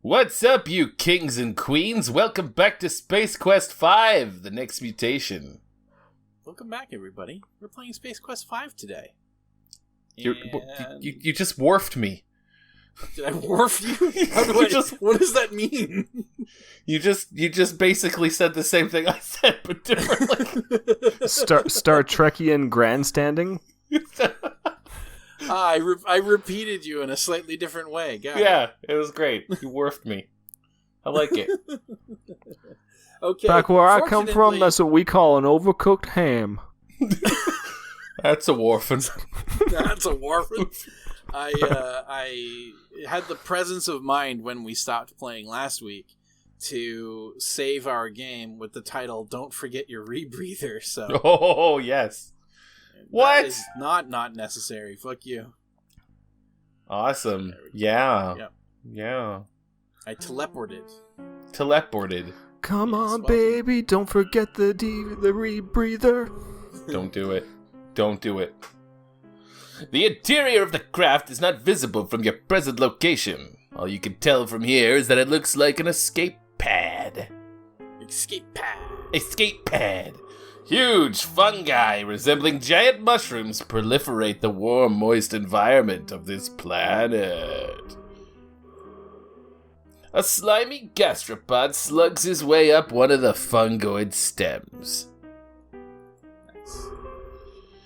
What's up, you kings and queens? Welcome back to Space Quest 5, the Next Mutation. Welcome back, everybody. We're playing Space Quest 5 today. You just wharfed me. Did I wharf you? What does that mean? You just basically said the same thing I said, but differently. Star Trekian grandstanding? I repeated you in a slightly different way. Yeah, it was great. You wharfed me. I like it. Okay. Back where I come from, that's what we call an overcooked ham. That's a wharfing. That's a wharfing. I had the presence of mind when we stopped playing last week to save our game with the title "Don't Forget Your Rebreather." So. Oh yes. What? That is not necessary. Fuck you. Awesome. Yeah. Yep. Yeah. I teleported. Come on, baby, don't forget the rebreather. Don't do it. Don't do it. The interior of the craft is not visible from your present location. All you can tell from here is that it looks like an escape pad. Escape pad. Huge fungi resembling giant mushrooms proliferate the warm, moist environment of this planet. A slimy gastropod slugs his way up one of the fungoid stems. Nice.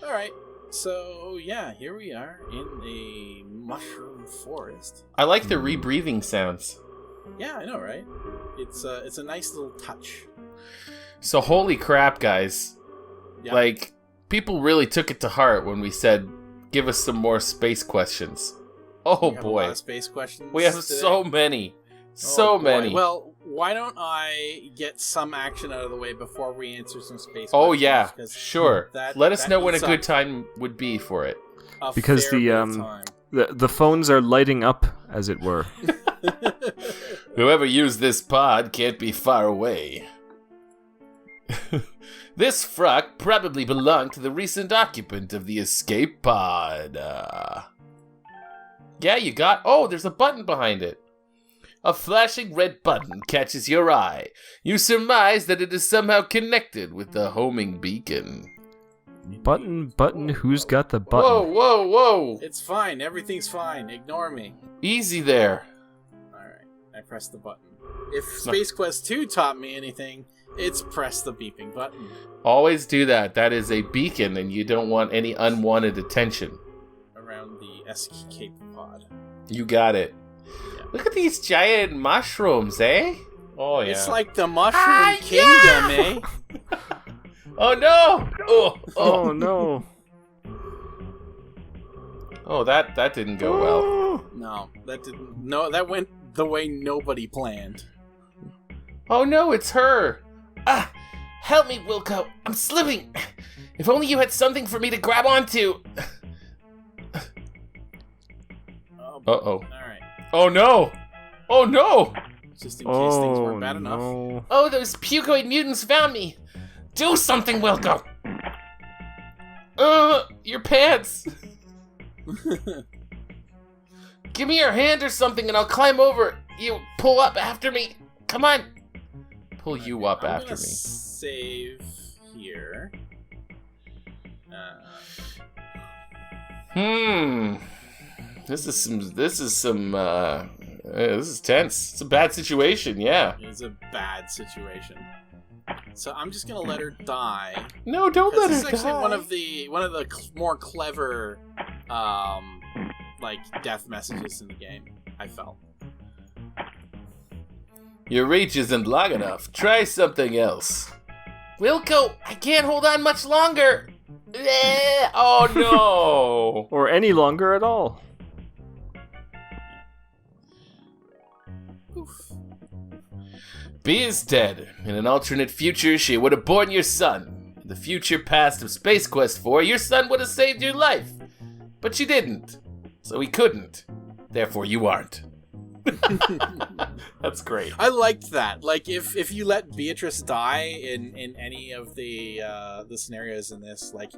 Alright, so yeah, here we are in a mushroom forest. I like the rebreathing sounds. Yeah, I know, right? It's a nice little touch. So holy crap, guys. Yep. Like, people really took it to heart when we said, give us some more space questions. Oh boy. A lot of space questions. We have today. So many. So many. Well, why don't I get some action out of the way before we answer some space questions? Oh yeah, sure. Let us know when a good time would be for it. Because the phones are lighting up, as it were. Whoever used this pod can't be far away. This fruck probably belonged to the recent occupant of the escape pod. Yeah, you got... Oh, there's a button behind it. A flashing red button catches your eye. You surmise that it is somehow connected with the homing beacon. Button, who's got the button? Whoa. It's fine, everything's fine, ignore me. Easy there. Alright, I pressed the button. If Space Quest 2 taught me anything, it's press the beeping button. Always do that. That is a beacon and you don't want any unwanted attention. Around the escape pod. You got it. Yeah. Look at these giant mushrooms, eh? Oh, yeah. It's like the Mushroom Kingdom, eh? Oh, no! Oh, no. Oh, that didn't go well. No, that didn't. No, that went the way nobody planned. Oh, no, it's her. Help me, Wilco. I'm slipping. If only you had something for me to grab onto. Uh-oh. Alright. Oh, no. Oh, no. Just in case things weren't bad enough. Oh, those pucoid mutants found me. Do something, Wilco. Your pants. Give me your hand or something and I'll climb over. You pull up after me. Come on. Pull you up after me. Save here. This is tense. It's a bad situation, yeah. It's a bad situation. So I'm just gonna let her die. No, don't let her die. This is actually one of the more clever death messages in the game, I felt. Your reach isn't long enough. Try something else. Wilco, I can't hold on much longer. Oh no. Or any longer at all. Oof. B is dead. In an alternate future, she would have born your son. In the future past of Space Quest 4, your son would have saved your life. But she didn't. So he couldn't. Therefore, you aren't. That's great. I liked that. Like, if you let Beatrice die in any of the scenarios in this, like,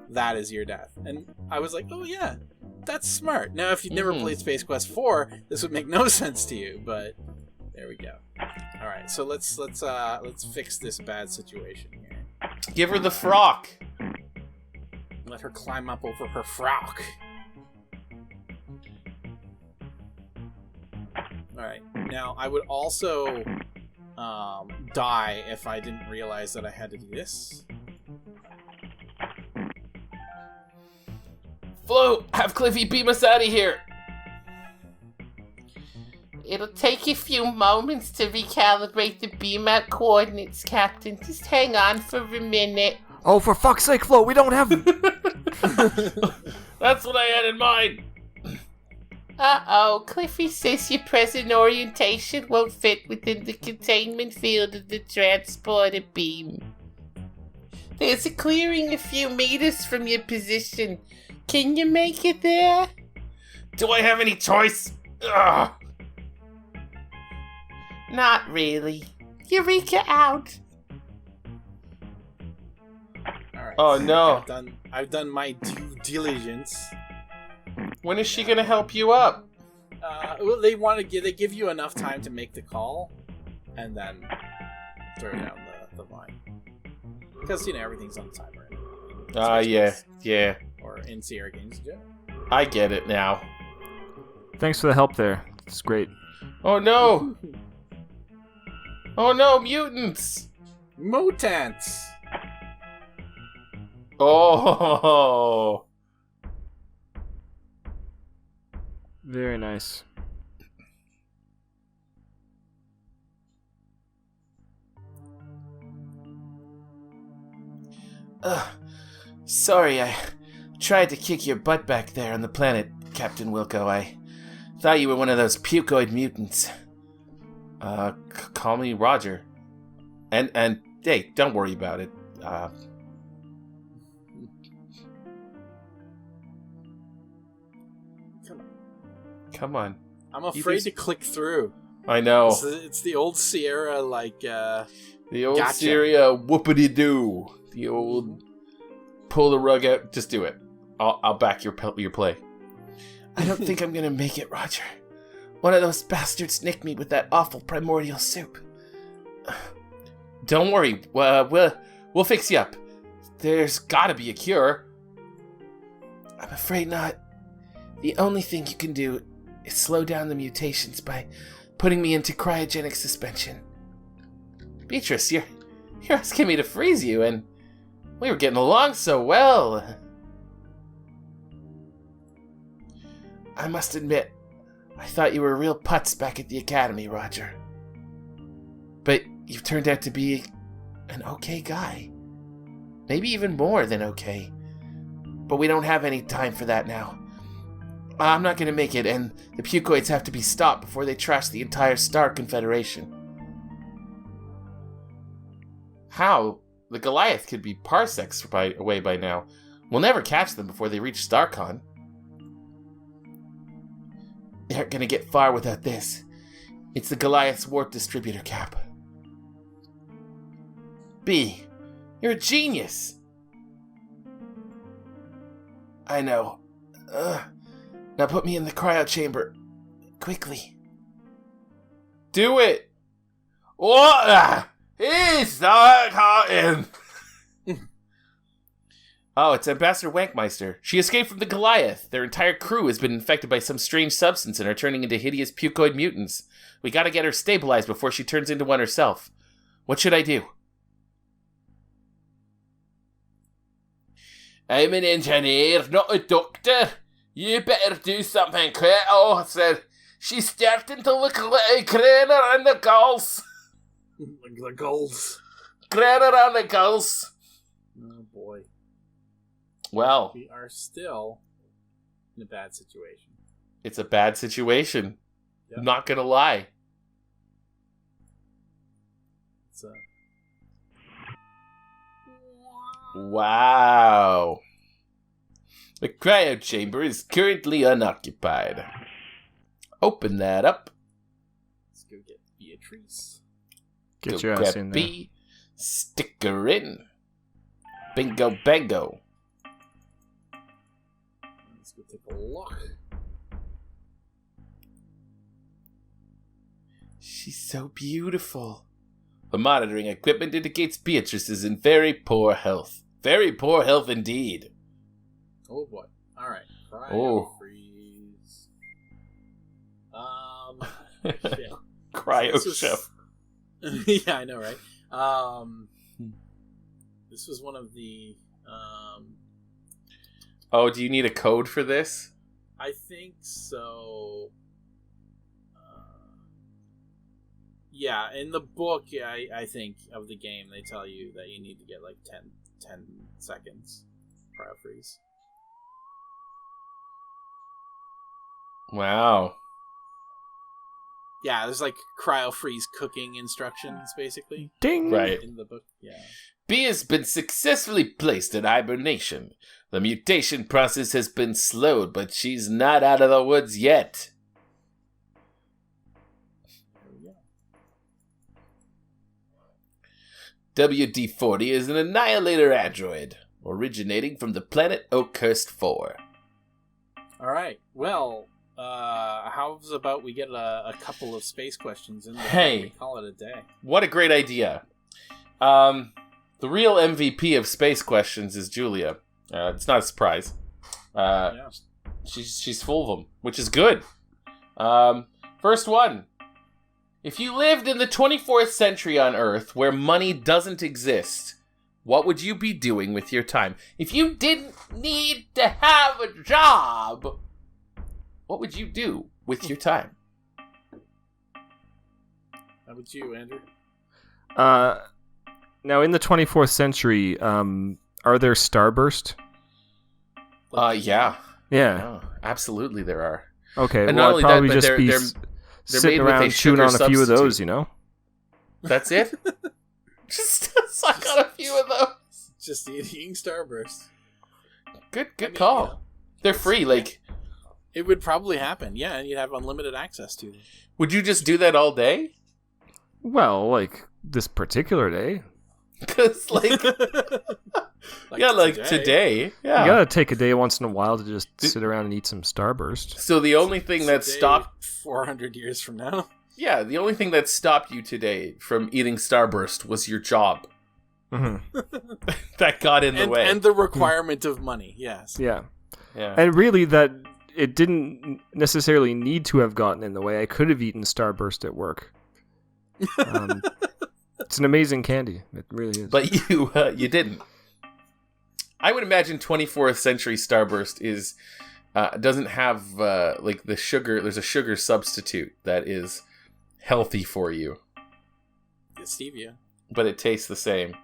that is your death. And I was like, oh yeah, that's smart. Now, if you've never played Space Quest 4, this would make no sense to you, but There we go. All right, so let's fix this bad situation here. Give her the frock. Let her climb up over her frock. All right. Now, I would also die if I didn't realize that I had to do this. Flo, have Cliffy beam us out of here. It'll take a few moments to recalibrate the beam out coordinates, Captain. Just hang on for a minute. Oh, for fuck's sake, Flo, we don't have... That's what I had in mind. Uh-oh, Cliffy says your present orientation won't fit within the containment field of the transporter beam. There's a clearing a few meters from your position. Can you make it there? Do I have any choice? Ugh. Not really. Eureka out. All right. Oh no. I've done my due diligence. When is she gonna help you up? Well, they give you enough time to make the call, and then throw down the line. Because everything's on timer. Yeah. Or in Sierra games in general. I get it now. Thanks for the help there. It's great. Oh no! Oh no, mutants! Mutants! Oh! Very nice. Sorry, I tried to kick your butt back there on the planet, Captain Wilco. I thought you were one of those pucoid mutants. Call me Roger. And hey, don't worry about it. Come on. I'm afraid to click through. I know. It's the old Sierra, the old gotcha. Sierra whoopity-doo. The old pull the rug out. Just do it. I'll back your play. I don't think I'm gonna make it, Roger. One of those bastards nicked me with that awful primordial soup. Don't worry. We'll fix you up. There's gotta be a cure. I'm afraid not. The only thing you can do is slow down the mutations by putting me into cryogenic suspension. Beatrice, you're asking me to freeze you, and we were getting along so well. I must admit, I thought you were a real putz back at the academy, Roger. But you've turned out to be an okay guy. Maybe even more than okay. But we don't have any time for that now. I'm not going to make it, and the pucoids have to be stopped before they trash the entire Star Confederation. How? The Goliath could be parsecs away by now. We'll never catch them before they reach Starcon. They aren't going to get far without this. It's the Goliath's warp distributor cap. B, you're a genius. I know. Now put me in the cryo chamber. Quickly. Do it! What? He's Starcon! Oh, it's Ambassador Wankmeister. She escaped from the Goliath. Their entire crew has been infected by some strange substance and are turning into hideous pucoid mutants. We gotta get her stabilized before she turns into one herself. What should I do? I'm an engineer, not a doctor. You better do something quick. Oh, sir. She's starting to look a little grainer in the gulls. The gulls. Grainer on the gulls. Oh, boy. Well. We are still in a bad situation. It's a bad situation. Yep. Not gonna lie. It's Wow. The cryo chamber is currently unoccupied. Open that up. Let's go get Beatrice. Get your ass in there. B, stick her in. Bingo bango. Let's go take a look. She's so beautiful. The monitoring equipment indicates Beatrice is in very poor health. Very poor health indeed. Oh boy. Alright. Oh. Freeze. Shit. Cryo chef. Yeah, I know, right? This was one of the Oh, do you need a code for this? I think so. Yeah, in the book, I think of the game, they tell you that you need to get like 10 seconds cryo freeze. Wow. Yeah, there's like cryo freeze cooking instructions, basically. Ding! Right. In the book, yeah. B has been successfully placed in hibernation. The mutation process has been slowed, but she's not out of the woods yet. WD-40 is an annihilator android, originating from the planet Oakhurst 4. Alright, well, how's about we get a couple of space questions in before we call it a day? What a great idea. The real MVP of space questions is Julia. It's not a surprise. Yeah. She's full of them, which is good. First one. If you lived in the 24th century on Earth where money doesn't exist, what would you be doing with your time? If you didn't need to have a job, what would you do with your time? How about you, Andrew? Now, in the 24th century, are there starburst? Yeah. Yeah. Oh, absolutely there are. Okay, And well, not only I'd probably that, but just be they're sitting made with a around chewing sugar on a few of substitute. those, you know? That's it? Just suck on a few of those. Just eating Starburst. Good call. You know, They're free, like... it would probably happen, yeah, and you'd have unlimited access to them. Would you just do that all day? Well, like, this particular day. Because, like... like today. Yeah. You gotta take a day once in a while to just sit around and eat some starburst. So the only thing that Today, stopped... 400 years from now. Yeah, the only thing that stopped you today from eating Starburst was your job. Mm-hmm. That got in the way. And the requirement of money, yes. Yeah. Yeah. And really, that it didn't necessarily need to have gotten in the way. I could have eaten Starburst at work. It's an amazing candy. It really is. But you didn't. I would imagine 24th century Starburst is doesn't have like the sugar. There's a sugar substitute that is healthy for you, It's stevia. but it tastes the same.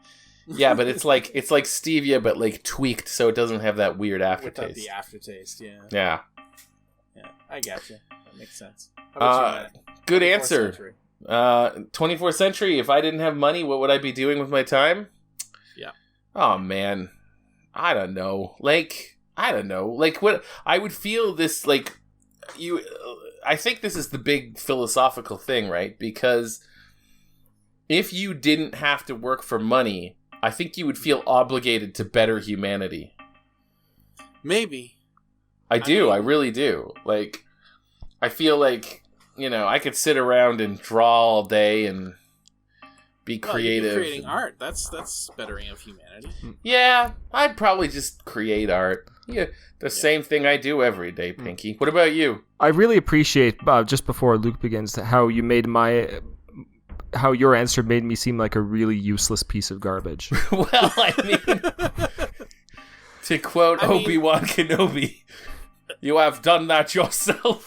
Yeah, but it's like stevia, but like tweaked, so it doesn't have that weird Without aftertaste. the aftertaste, yeah. Yeah. Yeah, I gotcha. That makes sense. How about you, Matt? Good 24th answer. century. 24th century. If I didn't have money, what would I be doing with my time? Yeah. Oh man, I don't know. Like what I would feel this like you. I think this is the big philosophical thing, right? Because if you didn't have to work for money, I think you would feel obligated to better humanity. Maybe. I really do. Like, I feel like, I could sit around and draw all day and be creative. You'd be creating art. That's bettering of humanity. Yeah, I'd probably just create art. Yeah, the same thing I do every day, Pinky. What about you? I really appreciate, just before Luke begins, how you made how your answer made me seem like a really useless piece of garbage. Well, I mean, to quote Obi-Wan Kenobi, you have done that yourself.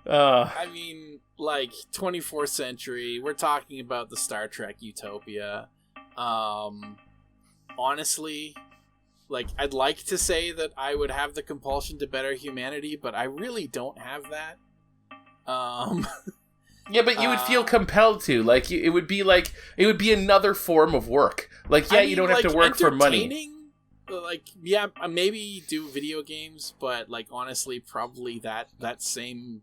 I mean, like, 24th century, we're talking about the Star Trek utopia. Honestly, like, I'd like to say that I would have the compulsion to better humanity, but I really don't have that. Yeah, but you would feel compelled to. Like, it would be another form of work. Like, yeah, you don't have to work for money. Like, yeah, maybe do video games, but, like, honestly, probably that same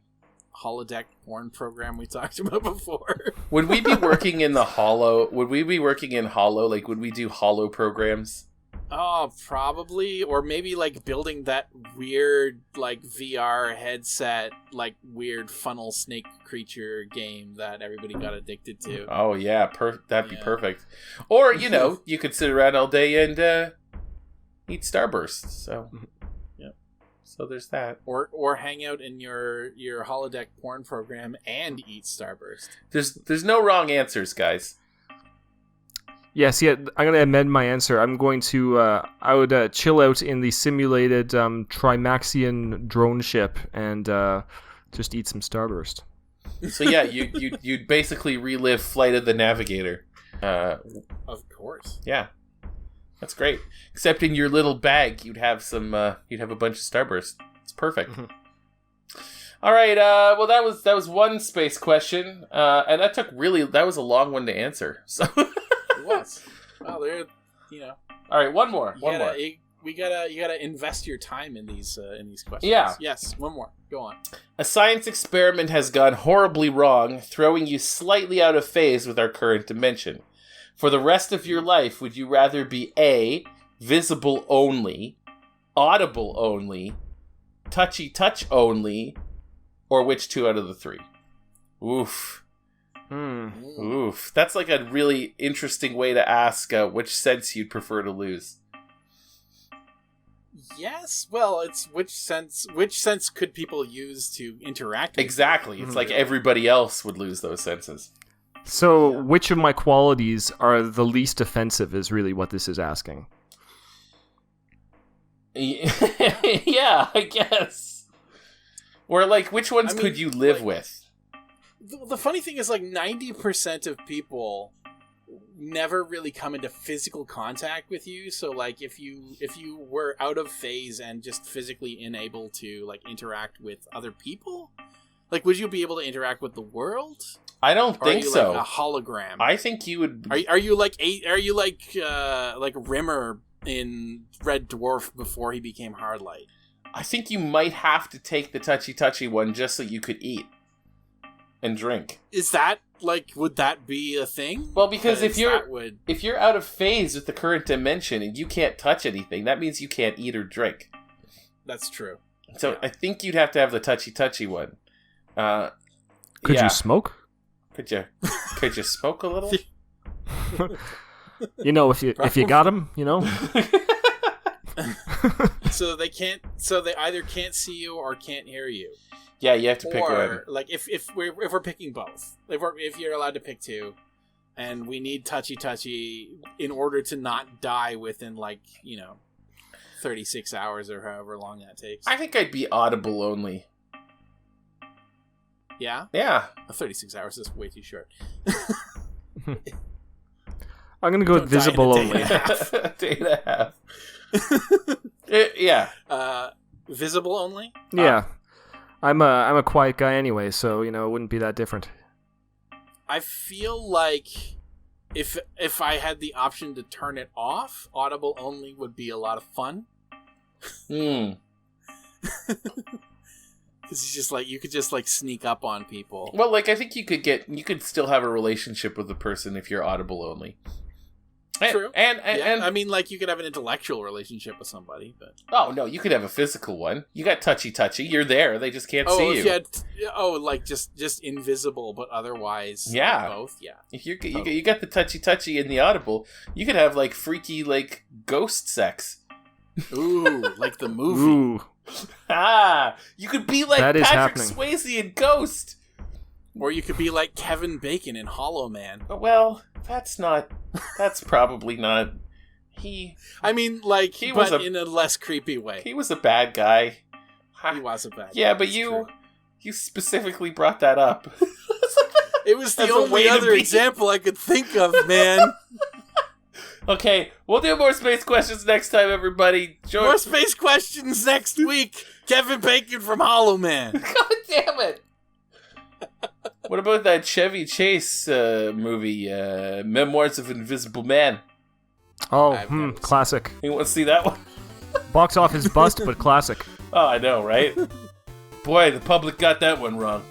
holodeck porn program we talked about before. Would we be working in the Holo? Would we be working in Holo? Like, would we do Holo programs? Oh, probably. Or maybe, like, building that weird, like, VR headset, like, weird funnel snake creature game that everybody got addicted to. Oh, yeah. That'd be perfect. Or, you could sit around all day and eat Starburst. So, yeah. So there's that. Or hang out in your holodeck porn program and eat Starburst. There's no wrong answers, guys. Yes, yeah, I'm going to amend my answer. I'm going to, I would chill out in the simulated Trimaxian drone ship and just eat some Starburst. So yeah, you'd basically relive Flight of the Navigator. Of course. Yeah, that's great. Except in your little bag, you'd have a bunch of Starburst. It's perfect. Mm-hmm. All right. Well, that was one space question, and that was a long one to answer. So. Was. Well, they're, All right, one more. You gotta invest your time in these questions. Yeah. Yes, one more. Go on. A science experiment has gone horribly wrong, throwing you slightly out of phase with our current dimension. For the rest of your life, would you rather be A, visible only, audible only, touchy touch only, or which 2 out of the 3? Oof. Oof. That's like a really interesting way to ask which sense you'd prefer to lose. Yes, well, it's which sense could people use to interact with Exactly. It's like everybody else would lose those senses. So, which of my qualities are the least offensive is really what this is asking. Yeah, I guess. Or, like, which ones could you live with? The funny thing is, like, 90% of people never really come into physical contact with you. So, like, if you were out of phase and just physically unable to, like, interact with other people, like, would you be able to interact with the world? I don't think so. Like a hologram? I think you would. Are you like Rimmer in Red Dwarf before he became Hardlight? I think you might have to take the touchy one just so you could eat and drink. Is that, like, would that be a thing? Well, because if you're out of phase with the current dimension and you can't touch anything, that means you can't eat or drink. That's true. So yeah. I think you'd have to have the touchy one. Could you smoke? Could you smoke a little? If you got them, So they either can't see you or can't hear you. Yeah, you have to pick one. Or, like, if we're picking both, if you're allowed to pick 2, and we need touchy in order to not die within, like, 36 hours or however long that takes. I think I'd be audible only. Yeah? Yeah. 36 hours is way too short. I'm going to go with visible only. A day and a half. Yeah. Visible only? Yeah. I'm a quiet guy anyway, so, it wouldn't be that different. I feel like if I had the option to turn it off, audible only would be a lot of fun. Hmm. Because it's just like, you could just, like, sneak up on people. Well, like, I think you could still have a relationship with the person if you're audible only. True. And I mean, like, you could have an intellectual relationship with somebody, but... Oh, no, you could have a physical one. You got touchy. You're there. They just can't see you. Like, just invisible, but otherwise... Yeah. Both, yeah. If you got the touchy and the audible, you could have, like, freaky, like, ghost sex. Ooh, like the movie. Ooh. You could be like that Patrick Swayze in Ghost. Or you could be like Kevin Bacon in Hollow Man. Well, that's probably not. I mean, like, in a less creepy way. He was a bad guy. He was a bad guy. Yeah, but you specifically brought that up. It was the only other example I could think of, man. Okay, we'll do more space questions next time, everybody. More space questions next week. Kevin Bacon from Hollow Man. God damn it. What about that Chevy Chase movie, Memoirs of Invisible Man? Oh, classic. You want to see that one? Box office bust, but classic. Oh, I know, right? Boy, the public got that one wrong.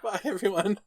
Bye, everyone.